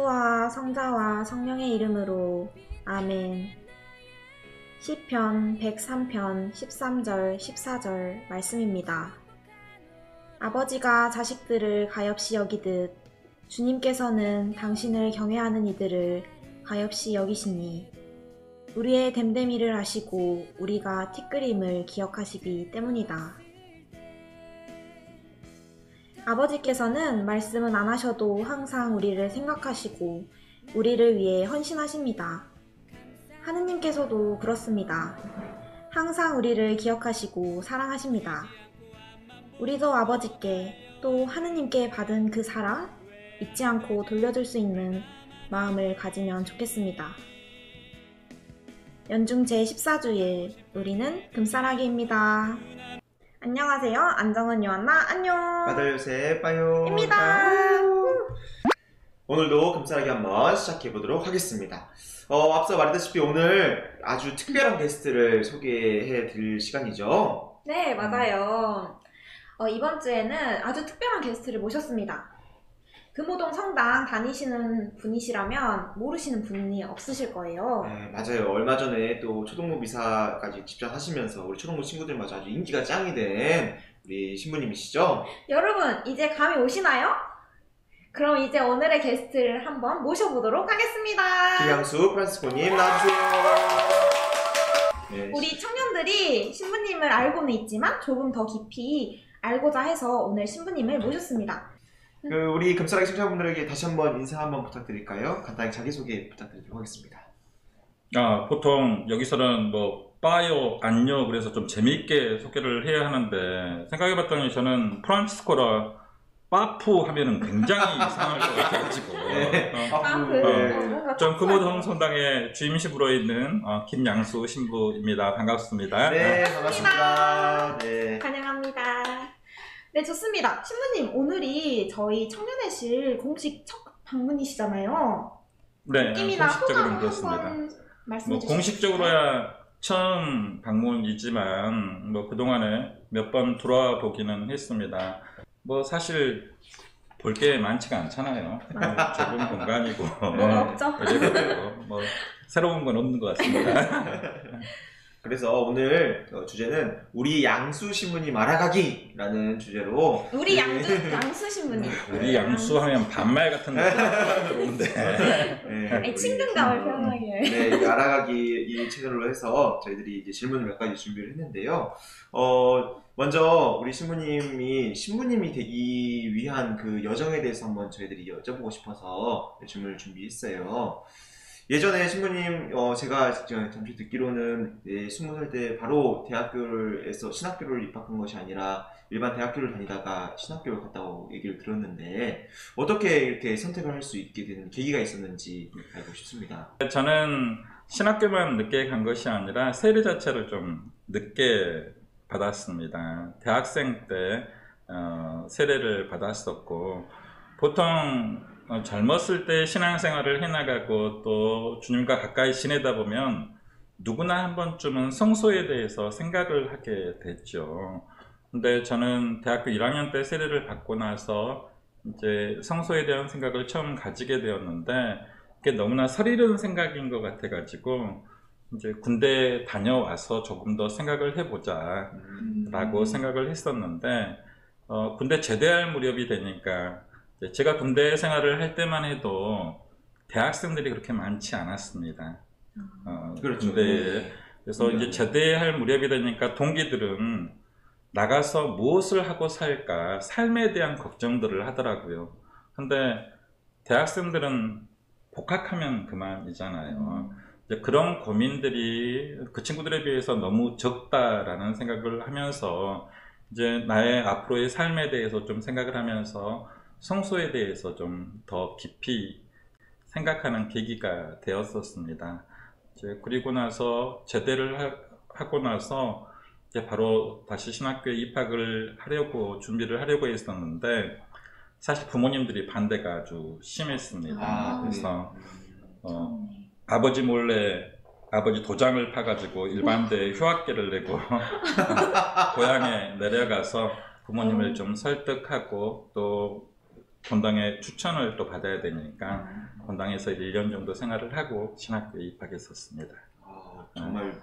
성부와 성자와 성령의 이름으로 아멘. 시편 103편 13절 14절 말씀입니다. 아버지가 자식들을 가엾이 여기듯 주님께서는 당신을 경외하는 이들을 가엾이 여기시니 우리의 됨됨이를 아시고 우리가 티끌임을 기억하시기 때문이다. 아버지께서는 말씀은 안 하셔도 항상 우리를 생각하시고 우리를 위해 헌신하십니다. 하느님께서도 그렇습니다. 항상 우리를 기억하시고 사랑하십니다. 우리도 아버지께 또 하느님께 받은 그 사랑 잊지 않고 돌려줄 수 있는 마음을 가지면 좋겠습니다. 연중 제14주일 우리는 금사라기입니다. 안녕하세요. 안정은 요한나 안녕. 아들 요셉 빠요 입니다. 오늘도 금사라기 한번 시작해보도록 하겠습니다. 앞서 말했다시피 오늘 아주 특별한 게스트를 소개해 드릴 시간이죠. 네, 맞아요. 이번 주에는 아주 특별한 게스트를 모셨습니다. 금호동 성당 다니시는 분이시라면 모르시는 분이 없으실 거예요. 네, 맞아요. 얼마 전에 또 초동부 미사까지 직접 하시면서 우리 초동부 친구들마저 아주 인기가 짱이 된 우리 신부님이시죠? 여러분, 이제 감이 오시나요? 그럼 이제 오늘의 게스트를 한번 모셔보도록 하겠습니다. 김양수 프란시스코님 나와주세요. 네. 우리 청년들이 신부님을 알고는 있지만 조금 더 깊이 알고자 해서 오늘 신부님을 모셨습니다. 우리 금사라기 시청자분들에게 다시 한번 인사 한번 부탁드릴까요? 간단히 자기소개 부탁드리도록 하겠습니다. 보통 여기서는 뭐 빠요, 안요 그래서 좀 재미있게 소개를 해야 하는데 생각해봤더니 저는 프란치스코라 빠푸 하면은 굉장히 이상할 것 같아가지고 좀 금호동 성당의 주임신부로 있는 김양수 신부입니다. 반갑습니다. 네, 반갑습니다. 네. 환영합니다. 네, 좋습니다. 신부님, 오늘이 저희 청년회실 공식 첫 방문이시잖아요. 네, 느낌이나 공식적으로는 소감 그렇습니다. 한번 말씀해 뭐 주시죠. 공식적으로야 처음 방문이지만 뭐 그동안에 몇 번 들어와 보기는 했습니다. 뭐 사실 볼 게 많지가 않잖아요. 좁은 공간이고 없죠? 뭐 새로운 건 없는 것 같습니다. 그래서 오늘 주제는 우리 양수 신부님 알아가기라는 주제로 우리 양수 신부님. 우리 양수 하면 반말 같은 느낌이 들어오는데 네, 친근감을 표현하기 위해. 네, 이 알아가기 이 채널로 해서 저희들이 이제 질문을 몇 가지 준비를 했는데요. 먼저 우리 신부님이 되기 위한 그 여정에 대해서 한번 저희들이 여쭤보고 싶어서 질문을 준비했어요. 예전에 신부님, 제가 잠시 듣기로는 20살 때 바로 대학교에서 신학교를 입학한 것이 아니라 일반 대학교를 다니다가 신학교를 갔다고 얘기를 들었는데 어떻게 이렇게 선택을 할 수 있게 된 계기가 있었는지 알고 싶습니다. 저는 신학교만 늦게 간 것이 아니라 세례 자체를 좀 늦게 받았습니다. 대학생 때 세례를 받았었고 보통 젊었을 때 신앙생활을 해나가고 또 주님과 가까이 지내다 보면 누구나 한 번쯤은 성소에 대해서 생각을 하게 됐죠. 근데 저는 대학교 1학년 때 세례를 받고 나서 이제 성소에 대한 생각을 처음 가지게 되었는데 그게 너무나 서리른 생각인 것 같아가지고 이제 군대 다녀와서 조금 더 생각을 해보자 라고 생각을 했었는데 군대 제대할 무렵이 되니까 제가 군대 생활을 할 때만 해도 대학생들이 그렇게 많지 않았습니다. 그렇죠. 군대에. 그래서 이제 제대할 무렵이 되니까 동기들은 나가서 무엇을 하고 살까 삶에 대한 걱정들을 하더라고요. 근데 대학생들은 복학하면 그만이잖아요. 이제 그런 고민들이 그 친구들에 비해서 너무 적다라는 생각을 하면서 이제 나의 앞으로의 삶에 대해서 좀 생각을 하면서 성소에 대해서 좀 더 깊이 생각하는 계기가 되었었습니다. 이제 그리고 나서 제대를 하고 나서 이제 바로 다시 신학교에 입학을 하려고 준비를 하려고 했었는데 사실 부모님들이 반대가 아주 심했습니다. 그래서 아버지 몰래 아버지 도장을 파가지고 일반대 휴학계를 내고 고향에 내려가서 부모님을 좀 설득하고 또 본당의 추천을 또 받아야 되니까 본당에서 1년 정도 생활을 하고 신학교에 입학했었습니다. 정말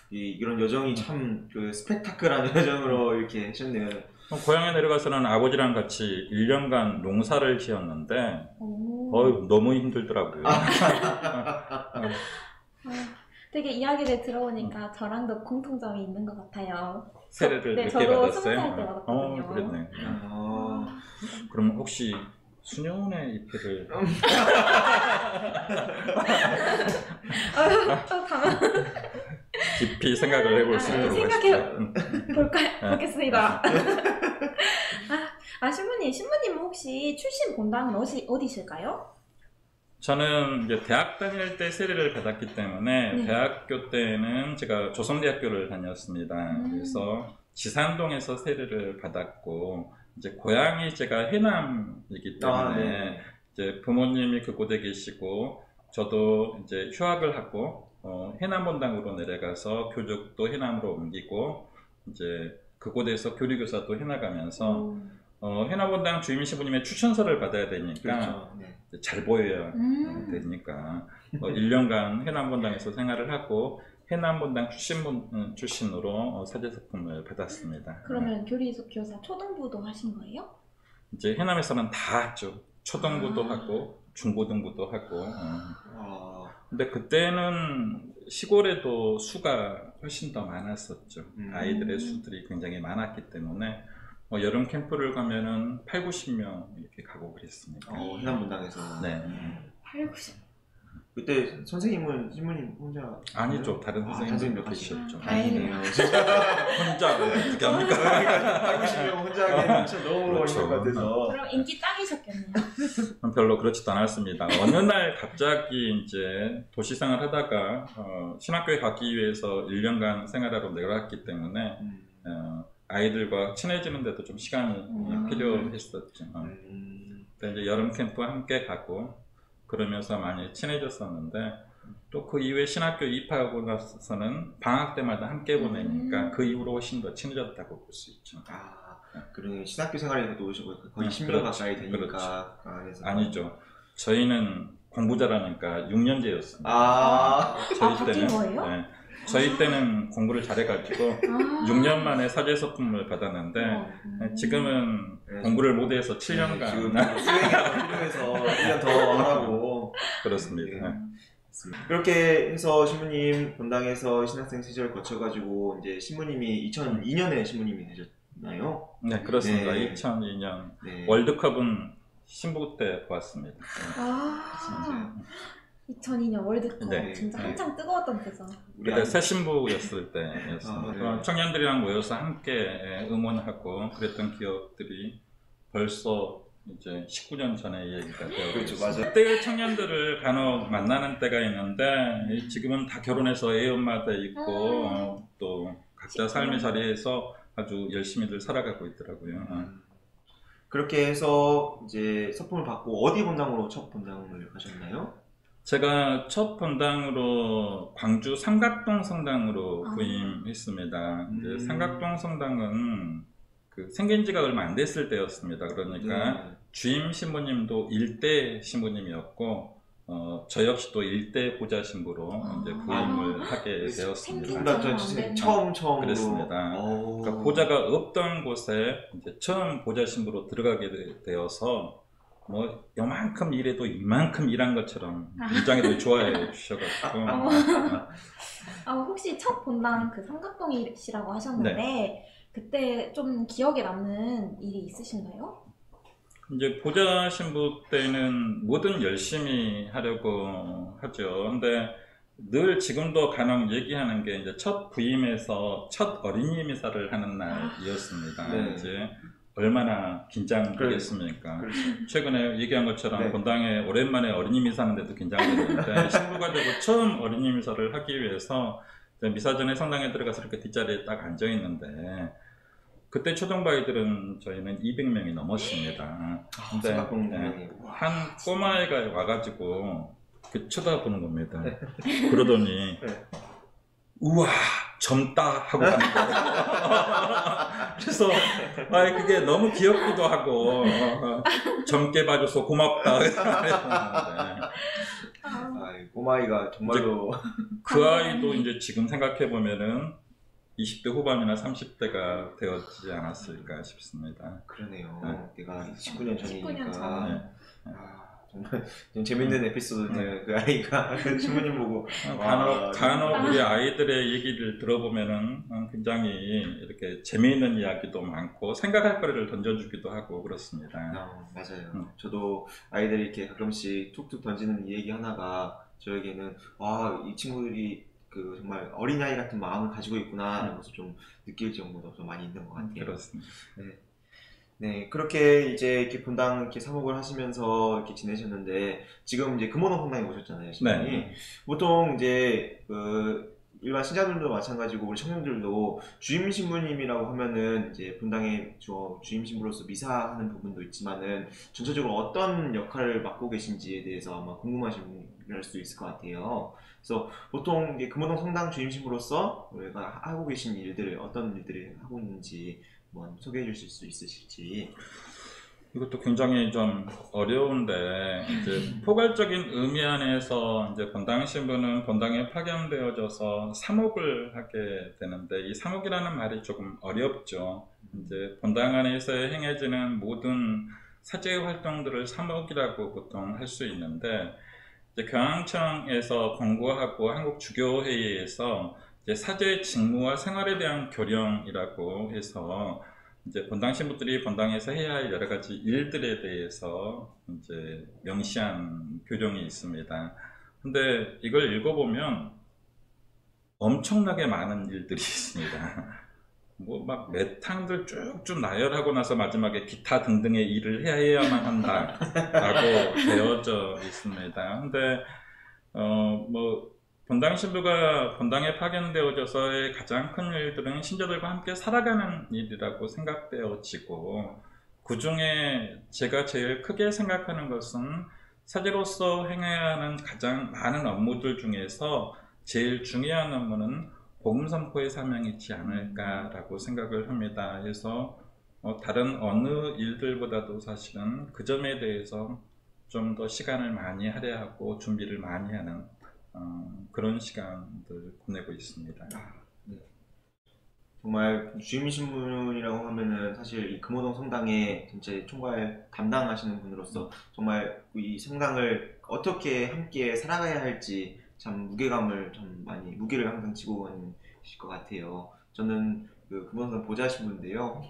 이런 여정이 참 그 스펙타클한 여정으로 이렇게 하셨네요. 고향에 내려가서는 아버지랑 같이 1년간 농사를 지었는데 너무 힘들더라고요. 되게 이야기를 들어보니까 저랑도 공통점이 있는 것 같아요. 세례를 네, 늦게 저도 받았어요. 20살 때 받았거든요. 그랬네. 그럼 혹시 수녀원의 입회를 깊이 생각을 해볼 수 있도록 보겠습니다. 신부님 혹시 출신 본당은 어디실까요? 저는 이제 대학 다닐 때 세례를 받았기 때문에 네. 대학교 때는 제가 조선대학교를 다녔습니다. 그래서 지산동에서 세례를 받았고 이제 고향이 제가 해남이기 때문에 이제 부모님이 그곳에 계시고 저도 이제 휴학을 하고 해남 본당으로 내려가서 교족도 해남으로 옮기고 이제 그곳에서 교리교사도 해나가면서 해남 본당 주임 신부님의 추천서를 받아야 되니까 그렇죠. 잘 보여야 되니까 1년간 해남 본당에서 생활을 하고 해남 본당 출신으로 사제서품을 받았습니다. 그러면 교리교사 초등부도 하신 거예요? 이제 해남에서는 다 했죠. 초등부도 하고 중고등부도 하고. 근데 그때는 시골에도 수가 훨씬 더 많았었죠. 아이들의 수들이 굉장히 많았기 때문에 여름 캠프를 가면은 8, 90명 이렇게 가고 그랬습니다. 해남 본당에서. 네. 8, 90. 그때 선생님은 신부님 혼자? 아니죠. 다른 선생님도 계셨죠. 계셨죠. 다행이네요. 혼자 어떻게 합니까? 8, 90명 혼자 하기에는 진짜 너무 어려울 것 같아서. 그럼 인기 짱이셨겠네요. 별로 그렇지도 않았습니다. 어느 날 갑자기 이제 도시생활 하다가 신학교에 가기 위해서 1년간 생활하러 내려갔기 때문에 아이들과 친해지는데도 좀 시간이 필요했었죠. 근데 이제 여름 캠프 함께 가고 그러면서 많이 친해졌었는데 또 그 이후에 신학교 입학하고 나서는 방학 때마다 함께 보내니까 그 이후로 훨씬 더 친해졌다고 볼 수 있죠. 그러니 신학교 생활에 또 오시고 거의 10년 가까이 되니까. 그렇죠. 아니죠. 저희는 공부 잘하니까 6년제였습니다. 바뀐 거예요? 네. 저희 때는 공부를 잘해가지고 6년 만에 사제서품을 받았는데 지금은 공부를 못해서 7년간 지금 수행이 필요해서 1년 더 하라고. 그렇습니다. 그렇게 해서 신부님 본당에서 신학생 시절 거쳐가지고 이제 신부님이 2002년에 신부님이 되셨나요? 네, 그렇습니다. 2002년 월드컵은 신부 때 보았습니다. 2002년 월드컵 진짜 한창 뜨거웠던 때죠. 그때 새 신부였을 때였습니다. 청년들이랑 모여서 함께 응원하고 그랬던 기억들이 벌써 이제 19년 전의 얘기가 되어 그렇죠, 맞아요. 그때의 청년들을 간혹 만나는 때가 있는데 지금은 다 결혼해서 애 엄마 돼 있고 또 각자 삶의 자리에서 아주 열심히들 살아가고 있더라고요. 그렇게 해서 이제 서품을 받고 어디 본당으로 첫 본당을 가셨나요? 제가 첫 본당으로 광주 삼각동 성당으로 부임했습니다. 이제 삼각동 성당은 생긴 지가 얼마 안 됐을 때였습니다. 그러니까 주임 신부님도 일대 신부님이었고 저 역시도 일대 보좌 신부로 이제 부임을 하게 되었습니다. 처음 그랬습니다. 그러니까 보좌가 없던 곳에 이제 처음 보좌 신부로 들어가게 되어서 뭐 요만큼 일해도 이만큼 일한 것처럼 굉장히 좋아해 주셔가지고 혹시 첫 본당 삼각동이시라고 하셨는데 그때 좀 기억에 남는 일이 있으신가요? 이제 보좌 신부 때는 뭐든 열심히 하려고 하죠. 근데 늘 지금도 간혹 얘기하는 게 이제 첫 부임에서 첫 어린이 미사를 하는 날이었습니다. 이제 얼마나 긴장되겠습니까? 최근에 얘기한 것처럼 본당에 오랜만에 어린이 미사하는데도 긴장이 되는데 신부가 되고 처음 어린이 미사를 하기 위해서 미사 전에 성당에 들어가서 이렇게 뒷자리에 딱 앉아 있는데 그때 초등바이들은 저희는 200명이 넘었습니다. 근데 한 꼬마애가 와가지고 쳐다보는 겁니다. 그러더니 우와 젊다 하고 가는 거예요. 그래서 그게 너무 귀엽기도 하고 젊게 봐줘서 고맙다. 꼬마아이가 정말로 그 아이도 이제 지금 생각해 보면은 20대 후반이나 30대가 되었지 않았을까 싶습니다. 그러네요. 네. 내가 19년 19년 전이니까 전. 정말 좀 재밌는 에피소드인데 그 아이가 신부님 보고 간혹 우리 아이들의 얘기를 들어보면은 굉장히 이렇게 재미있는 이야기도 많고 생각할 거리를 던져주기도 하고 그렇습니다. 맞아요. 저도 아이들이 이렇게 가끔씩 툭툭 던지는 이 얘기 하나가 저에게는 이 친구들이 그 정말 어린아이 같은 마음을 가지고 있구나 라는 것을 좀 느낄 정도로 좀 많이 있는 것 같아요. 그렇습니다. 네, 그렇게 이제 이렇게 본당 이렇게 사목을 하시면서 이렇게 지내셨는데 지금 이제 금호동 성당에 오셨잖아요, 신부님. 네. 보통 이제 그 일반 신자들도 마찬가지고 우리 청년들도 주임 신부님이라고 하면은 이제 본당의 주임 신부로서 미사하는 부분도 있지만은 전체적으로 어떤 역할을 맡고 계신지에 대해서 아마 궁금하신 분일 수도 있을 것 같아요. 그래서 보통 이제 금호동 성당 주임 신부로서 우리가 하고 계신 일들을 어떤 일들을 하고 있는지 한번 소개해 주실 수 있으실지. 이것도 굉장히 좀 어려운데 이제 포괄적인 의미 안에서 이제 본당 신부는 본당에 파견되어져서 사목을 하게 되는데 이 사목이라는 말이 조금 어렵죠. 이제 본당 안에서 행해지는 모든 사제 활동들을 사목이라고 보통 할 수 있는데 이제 교황청에서 권고하고 한국주교회의에서 이제 사제의 직무와 생활에 대한 교령이라고 해서 이제 본당 신부들이 본당에서 해야 할 여러 가지 일들에 대해서 이제 명시한 교령이 있습니다. 근데 이걸 읽어보면 엄청나게 많은 일들이 있습니다. 뭐 막 매탕들 쭉쭉 나열하고 나서 마지막에 기타 등등의 일을 해야만 한다라고 되어져 있습니다. 근데 뭐 본당 신부가 본당에 파견되어져서의 가장 큰 일들은 신자들과 함께 살아가는 일이라고 생각되어지고 그 중에 제가 제일 크게 생각하는 것은 사제로서 행해야 하는 가장 많은 업무들 중에서 제일 중요한 업무는 복음 선포의 사명이지 않을까라고 생각을 합니다. 그래서 다른 어느 일들보다도 사실은 그 점에 대해서 좀 더 시간을 많이 할애하고 준비를 많이 하는 그런 시간들 보내고 있습니다. 네. 정말 주임 신부님이라고 하면은 사실 이 금호동 성당의 전체 총괄 담당하시는 분으로서 정말 이 성당을 어떻게 함께 살아가야 할지 참 무게를 항상 지고 계실 것 같아요. 저는 그 금호동 보좌 신부인데요.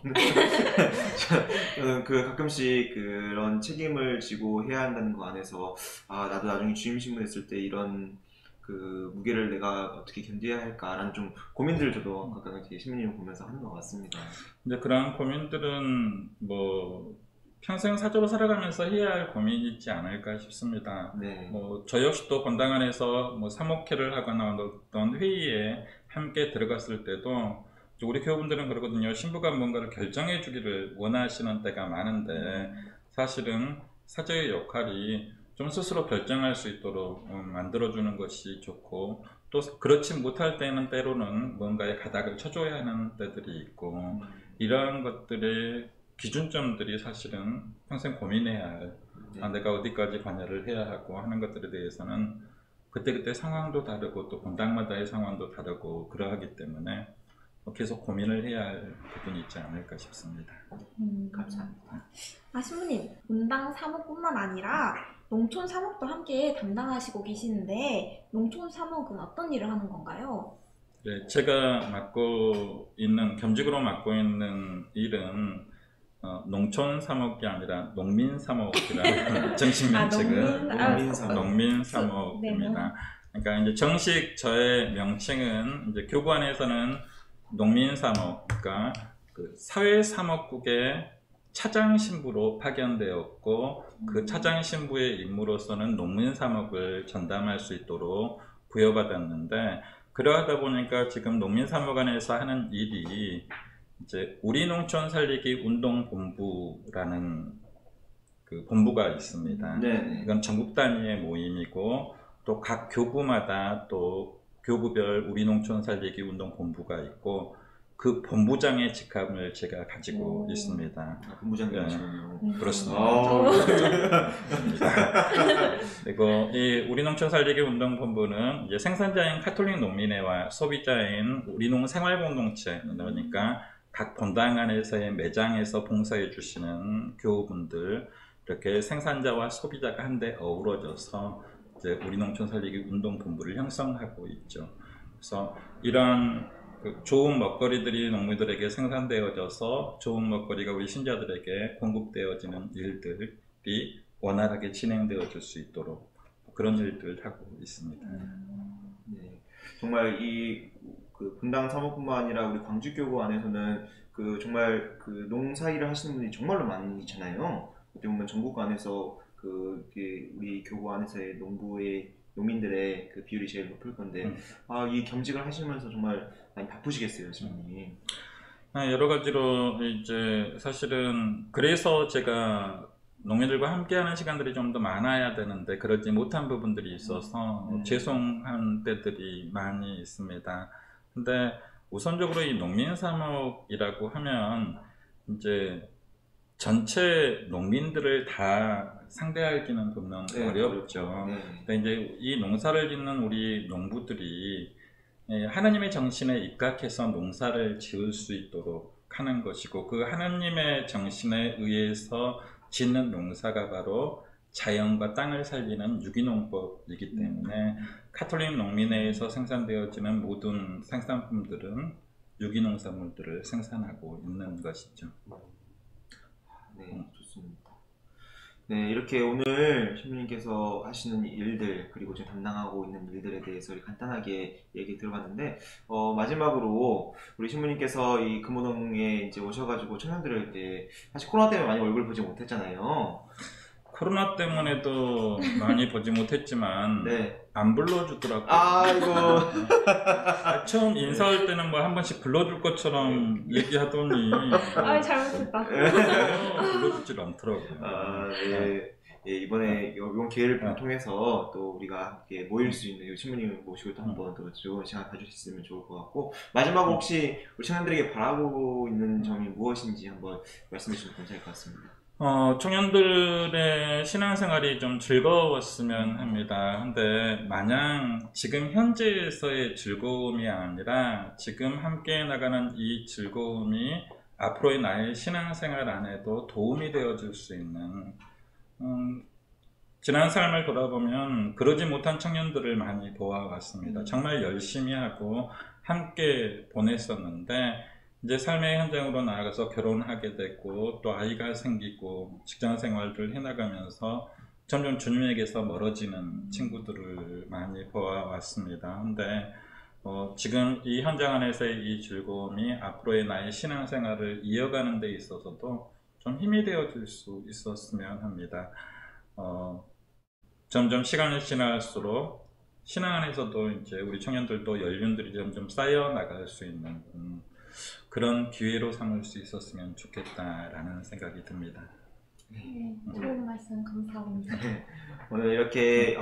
저는 그 가끔씩 그런 책임을 지고 해야 한다는 거 안에서 나도 나중에 주임 신부 됐을 때 이런 그 무게를 내가 어떻게 견뎌야 할까라는 좀 고민들을 저도 가끔 이렇게 신부님을 보면서 하는 것 같습니다. 근데 그런 고민들은 뭐 평생 사제로 살아가면서 해야 할 고민이 있지 않을까 싶습니다. 네. 뭐 저 역시도 본당 안에서 뭐 사목회를 하거나 어떤 회의에 함께 들어갔을 때도 우리 교우분들은 그러거든요. 신부가 뭔가를 결정해 주기를 원하시는 때가 많은데 사실은 사제의 역할이 좀 스스로 결정할 수 있도록 만들어주는 것이 좋고 또 그렇지 못할 때는 때로는 뭔가에 가닥을 쳐줘야 하는 때들이 있고 이러한 것들의 기준점들이 사실은 평생 고민해야 할 내가 어디까지 관여를 해야 하고 하는 것들에 대해서는 그때그때 상황도 다르고 또 본당마다의 상황도 다르고 그러하기 때문에 계속 고민을 해야 할 부분이 있지 않을까 싶습니다. 감사합니다. 신부님, 본당 사목뿐만 아니라 농촌 사목도 함께 담당하시고 계시는데 농촌 사목은 어떤 일을 하는 건가요? 네, 제가 겸직으로 맡고 있는 일은 농촌 사목이 아니라 농민 사목이라는 정식 명칭은 농민 사목입니다. 그러니까 이제 정식 저의 명칭은 이제 교구안에서는 농민 사목, 그러니까 그 사회 사목국의 차장 신부로 파견되었고 그 차장 신부의 임무로서는 농민 사목을 전담할 수 있도록 부여받았는데 그러하다 보니까 지금 농민 사목안에서 하는 일이 이제 우리 농촌 살리기 운동 본부라는 그 본부가 있습니다. 네. 이건 전국 단위의 모임이고 또 각 교구마다 또 교구별 우리 농촌 살리기 운동 본부가 있고 그 본부장의 직함을 제가 가지고 오. 있습니다. 아, 본부장님이시군요. 그렇습니다. 아, 그리고 이 우리농촌살리기운동본부는 이제 생산자인 카톨릭 농민회와 소비자인 우리농 생활공동체, 그러니까 각 본당 안에서의 매장에서 봉사해 주시는 교우분들, 이렇게 생산자와 소비자가 한데 어우러져서 이제 우리농촌살리기운동본부를 형성하고 있죠. 그래서 이런 좋은 먹거리들이 농민들에게 생산되어져서 좋은 먹거리가 우리 신자들에게 공급되어지는 일들이 원활하게 진행되어 줄 수 있도록 그런 일들을 하고 있습니다. 네. 정말 그 분당 사업뿐만 아니라 우리 광주교구 안에서는 그 정말 그 농사일을 하시는 분이 정말로 많잖아요. 어떻게 보면 전국 안에서 우리 교구 안에서의 농민들의 그 비율이 제일 높을 건데, 이 겸직을 하시면서 정말 많이 바쁘시겠어요, 지금. 여러 가지로 이제 사실은 그래서 제가 농민들과 함께하는 시간들이 좀 더 많아야 되는데 그러지 못한 부분들이 있어서 죄송한 때들이 많이 있습니다. 근데 우선적으로 이 농민사목이라고 하면 이제 전체 농민들을 다 상대하기는 보면 어렵죠. 근데 이제 이 농사를 짓는 우리 농부들이 하나님의 정신에 입각해서 농사를 지을 수 있도록 하는 것이고, 그 하나님의 정신에 의해서 짓는 농사가 바로 자연과 땅을 살리는 유기농법이기 때문에 카톨릭 농민회에서 생산되어지는 모든 생산품들은 유기농산물들을 생산하고 있는 것이죠. 네, 좋습니다. 네, 이렇게 오늘 신부님께서 하시는 일들, 그리고 지금 담당하고 있는 일들에 대해서 간단하게 얘기 들어봤는데, 마지막으로 우리 신부님께서 이 금호동에 이제 오셔가지고 청년들을 이제 사실 코로나 때문에 많이 얼굴 보지 못했잖아요. 코로나 때문에도 많이 보지 못했지만 네. 안 불러주더라고요. 아이고. 처음 인사할 때는 뭐 한 번씩 불러줄 것처럼 얘기하더니 잘못했다. 불러주질 않더라고요. 네. 예, 이번에 이번 기회를 통해서 또 우리가 함께 모일 수 있는 신부님을 모시고 또 한번 더 좋은 시간 가주셨으면 좋을 것 같고, 마지막으로 혹시 우리 청년들에게 바라고 있는 점이 무엇인지 한번 말씀해 주시면 감사할 것 같습니다. 청년들의 신앙생활이 좀 즐거웠으면 합니다. 근데 마냥 지금 현재에서의 즐거움이 아니라 지금 함께 나가는 이 즐거움이 앞으로의 나의 신앙생활 안에도 도움이 되어줄 수 있는, 지난 삶을 돌아보면 그러지 못한 청년들을 많이 보아왔습니다. 정말 열심히 하고 함께 보냈었는데 이제 삶의 현장으로 나아가서 결혼하게 됐고 또 아이가 생기고 직장 생활을 해나가면서 점점 주님에게서 멀어지는 친구들을 많이 보아왔습니다. 근데 지금 이 현장 안에서의 이 즐거움이 앞으로의 나의 신앙생활을 이어가는 데 있어서도 좀 힘이 되어줄 수 있었으면 합니다. 점점 시간이 지날수록 신앙 안에서도 이제 우리 청년들도 연륜들이 점점 쌓여 나갈 수 있는 그런 기회로 삼을 수 있었으면 좋겠다라는 생각이 듭니다. 네, 좋은 말씀 감사합니다. 오늘 이렇게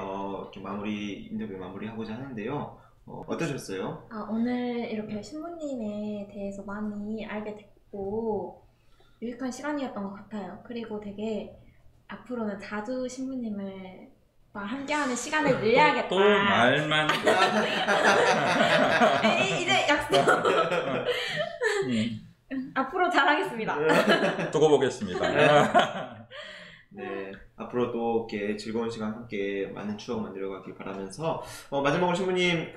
인터뷰 마무리하고자 하는데요. 어떠셨어요? 오늘 이렇게 신부님에 대해서 많이 알게 됐고 유익한 시간이었던 것 같아요. 그리고 되게 앞으로는 자주 신부님을 함께하는 시간을 늘려야겠다. 또 말만 이제 약속. 앞으로 잘하겠습니다. 두고 보겠습니다. 네, 앞으로 또 이렇게 즐거운 시간 함께 많은 추억 만들어가길 바라면서 마지막으로 신부님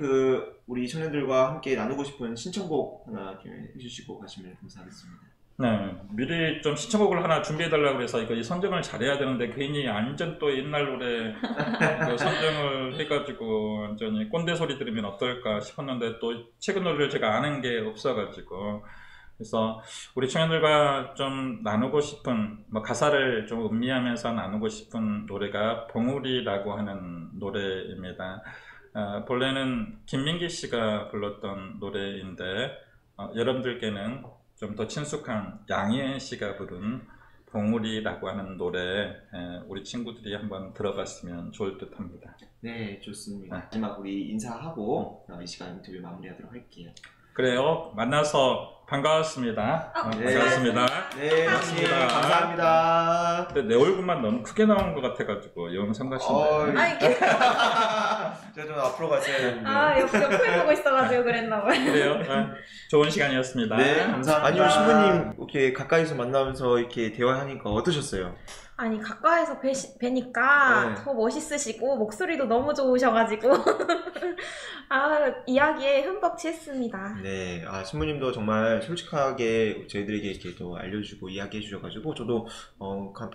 우리 청년들과 함께 나누고 싶은 신청곡 하나 해주시고 가시면 감사하겠습니다. 네, 미리 좀 신청곡을 하나 준비해달라고 해서 이거 선정을 잘해야 되는데 괜히 완전 또 옛날 노래 선정을 해가지고 완전히 꼰대 소리 들으면 어떨까 싶었는데 또 최근 노래를 제가 아는 게 없어가지고 그래서 우리 청년들과 좀 나누고 싶은 가사를 좀 음미하면서 나누고 싶은 노래가 봉우리라고 하는 노래입니다. 본래는 김민기 씨가 불렀던 노래인데 여러분들께는 좀 더 친숙한 양희은 씨가 부른 봉우리라고 하는 노래 우리 친구들이 한번 들어봤으면 좋을 듯 합니다. 네, 좋습니다. 마지막 우리 인사하고 이 시간 인터뷰 마무리하도록 할게요. 그래요. 만나서 반가웠습니다. 네. 반갑습니다. 네, 형님 감사합니다. 근데 내 얼굴만 너무 크게 나온 것 같아가지고 영상 같은데. 아, 이게 제가 좀 앞으로 갔어야 했는데. 옆을 보고 있어가지고 그랬나 봐요. 그래요? 좋은 시간이었습니다. 네, 감사합니다. 아니요, 신부님 이렇게 가까이서 만나면서 이렇게 대화하니까 어떠셨어요? 아니 가까이서 뵈니까 네. 더 멋있으시고 목소리도 너무 좋으셔가지고 이야기에 흠뻑 취했습니다. 네, 신부님도 정말 솔직하게 저희들에게 이렇게 또 알려주고 이야기해 주셔가지고 저도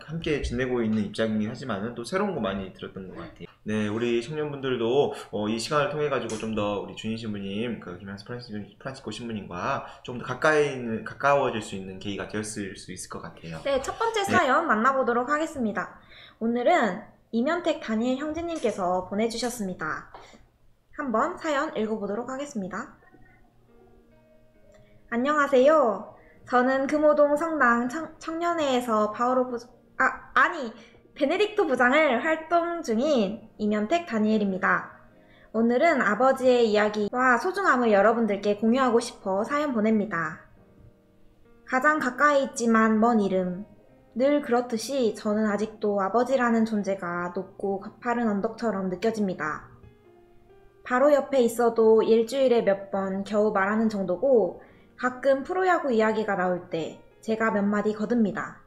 함께 지내고 있는 입장이긴 하지만은 또 새로운 거 많이 들었던 것 같아요. 네, 우리 청년분들도 이 시간을 통해 가지고 좀 더 우리 준희 신부님, 김양수 프란치스코 신부님과 좀 더 가까워질 수 있는 계기가 되었을 수 있을 것 같아요. 네, 첫 번째 사연 만나보도록 하겠습니다. 오늘은 이면택 다니엘 형제님께서 보내주셨습니다. 한번 사연 읽어보도록 하겠습니다. 안녕하세요. 저는 금호동 성당 청년회에서 베네딕토 부장을 활동 중인 이면택 다니엘입니다. 오늘은 아버지의 이야기와 소중함을 여러분들께 공유하고 싶어 사연 보냅니다. 가장 가까이 있지만 먼 이름. 늘 그렇듯이 저는 아직도 아버지라는 존재가 높고 가파른 언덕처럼 느껴집니다. 바로 옆에 있어도 일주일에 몇 번 겨우 말하는 정도고 가끔 프로야구 이야기가 나올 때 제가 몇 마디 거듭니다.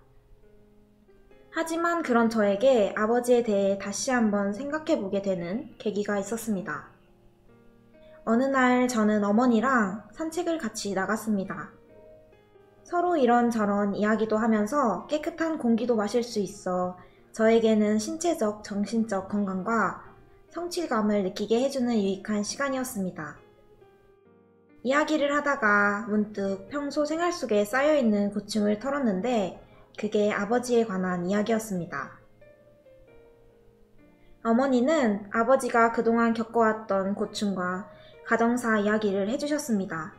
하지만 그런 저에게 아버지에 대해 다시 한번 생각해보게 되는 계기가 있었습니다. 어느 날 저는 어머니랑 산책을 같이 나갔습니다. 서로 이런저런 이야기도 하면서 깨끗한 공기도 마실 수 있어 저에게는 신체적, 정신적 건강과 성취감을 느끼게 해주는 유익한 시간이었습니다. 이야기를 하다가 문득 평소 생활 속에 쌓여있는 고충을 털었는데 그게 아버지에 관한 이야기였습니다. 어머니는 아버지가 그동안 겪어왔던 고충과 가정사 이야기를 해주셨습니다.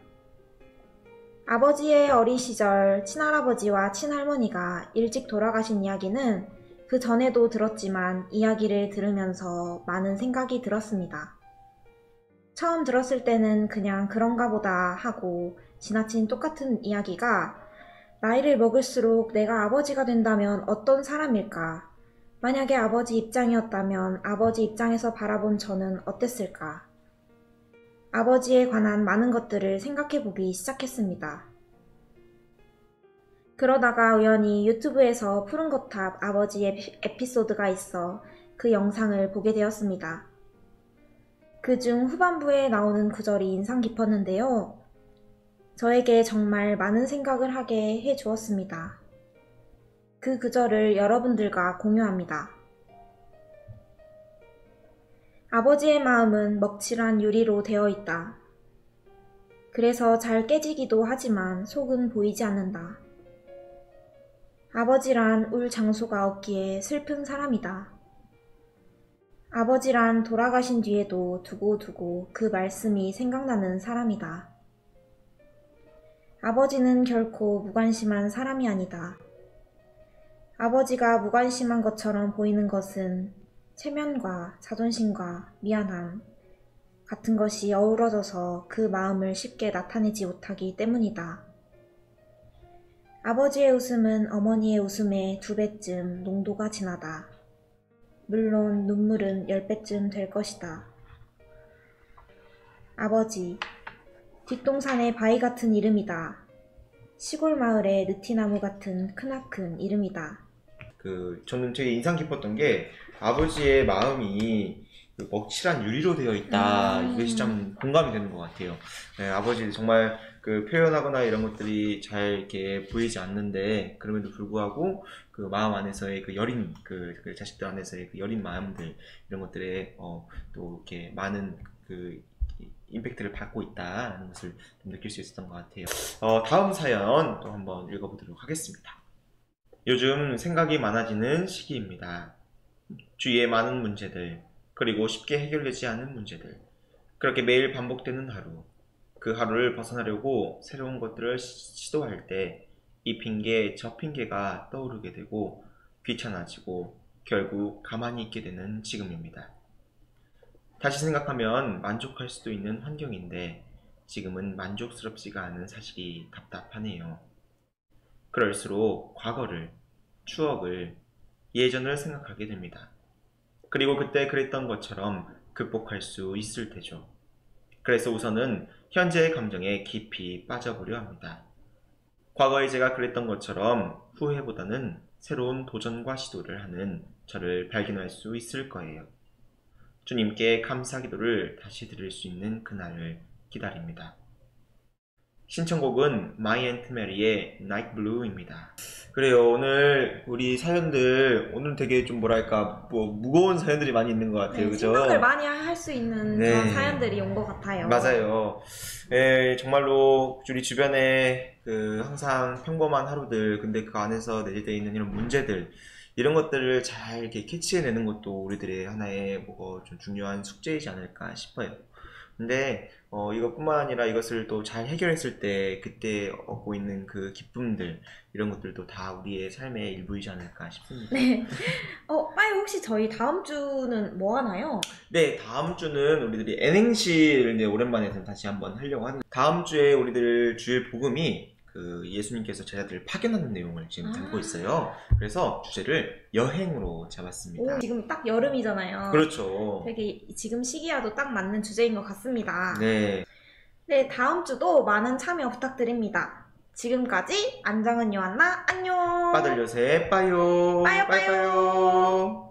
아버지의 어린 시절 친할아버지와 친할머니가 일찍 돌아가신 이야기는 그 전에도 들었지만 이야기를 들으면서 많은 생각이 들었습니다. 처음 들었을 때는 그냥 그런가 보다 하고 지나친 똑같은 이야기가 나이를 먹을수록 내가 아버지가 된다면 어떤 사람일까? 만약에 아버지 입장이었다면 아버지 입장에서 바라본 저는 어땠을까? 아버지에 관한 많은 것들을 생각해보기 시작했습니다. 그러다가 우연히 유튜브에서 푸른거탑 아버지의 에피소드가 있어 그 영상을 보게 되었습니다. 그중 후반부에 나오는 구절이 인상 깊었는데요. 저에게 정말 많은 생각을 하게 해주었습니다. 그 구절을 여러분들과 공유합니다. 아버지의 마음은 먹칠한 유리로 되어 있다. 그래서 잘 깨지기도 하지만 속은 보이지 않는다. 아버지란 울 장소가 없기에 슬픈 사람이다. 아버지란 돌아가신 뒤에도 두고두고 그 말씀이 생각나는 사람이다. 아버지는 결코 무관심한 사람이 아니다. 아버지가 무관심한 것처럼 보이는 것은 체면과 자존심과 미안함 같은 것이 어우러져서 그 마음을 쉽게 나타내지 못하기 때문이다. 아버지의 웃음은 어머니의 웃음의 2배쯤 농도가 진하다. 물론 눈물은 10배쯤 될 것이다. 아버지, 뒷동산의 바위 같은 이름이다. 시골 마을의 느티나무 같은 크나큰 이름이다. 저는 되게 인상 깊었던 게 아버지의 마음이 먹칠한 유리로 되어 있다. 이것이 참 공감이 되는 것 같아요. 네, 아버지 정말 표현하거나 이런 것들이 잘 이렇게 보이지 않는데 그럼에도 불구하고 그 마음 안에서의 그 여린 그 자식들 안에서의 그 여린 마음들 이런 것들에 또 이렇게 많은 임팩트를 받고 있다는 것을 좀 느낄 수 있었던 것 같아요. 다음 사연 또 한번 읽어보도록 하겠습니다. 요즘 생각이 많아지는 시기입니다. 주위의 많은 문제들, 그리고 쉽게 해결되지 않은 문제들, 그렇게 매일 반복되는 하루, 그 하루를 벗어나려고 새로운 것들을 시도할 때 이 핑계 저 핑계가 떠오르게 되고 귀찮아지고 결국 가만히 있게 되는 지금입니다. 다시 생각하면 만족할 수도 있는 환경인데 지금은 만족스럽지가 않은 사실이 답답하네요. 그럴수록 과거를, 추억을, 예전을 생각하게 됩니다. 그리고 그때 그랬던 것처럼 극복할 수 있을 테죠. 그래서 우선은 현재의 감정에 깊이 빠져보려 합니다. 과거에 제가 그랬던 것처럼 후회보다는 새로운 도전과 시도를 하는 저를 발견할 수 있을 거예요. 주님께 감사 기도를 다시 드릴 수 있는 그날을 기다립니다. 신청곡은 마이 앤트 메리의 Night Blue입니다. 그래요. 오늘 우리 사연들 오늘 되게 좀 뭐랄까 무거운 사연들이 많이 있는 것 같아요. 네, 그죠? 생각을 많이 할 수 있는 네. 그런 사연들이 온 것 같아요. 맞아요. 정말로 우리 주변에 항상 평범한 하루들, 근데 그 안에서 내재되어 있는 이런 문제들, 이런 것들을 잘 이렇게 캐치해내는 것도 우리들의 하나의 좀 중요한 숙제이지 않을까 싶어요. 근데 이것뿐만 아니라 이것을 또 잘 해결했을 때 그때 얻고 있는 그 기쁨들, 이런 것들도 다 우리의 삶의 일부이지 않을까 싶습니다. 네. 빠이 혹시 저희 다음 주는 뭐 하나요? 네, 다음 주는 우리들이 N행시를 이제 오랜만에 다시 한번 하려고 하는데, 다음 주에 우리들 주일 복음이 예수님께서 제자들을 파견하는 내용을 지금 담고 있어요. 그래서 주제를 여행으로 잡았습니다. 지금 딱 여름이잖아요. 그렇죠. 되게 지금 시기와도 딱 맞는 주제인 것 같습니다. 네. 네, 다음 주도 많은 참여 부탁드립니다. 지금까지 안정은 요한나 안녕. 빠들 요새 빠요. 빠요, 빠요. 빠요.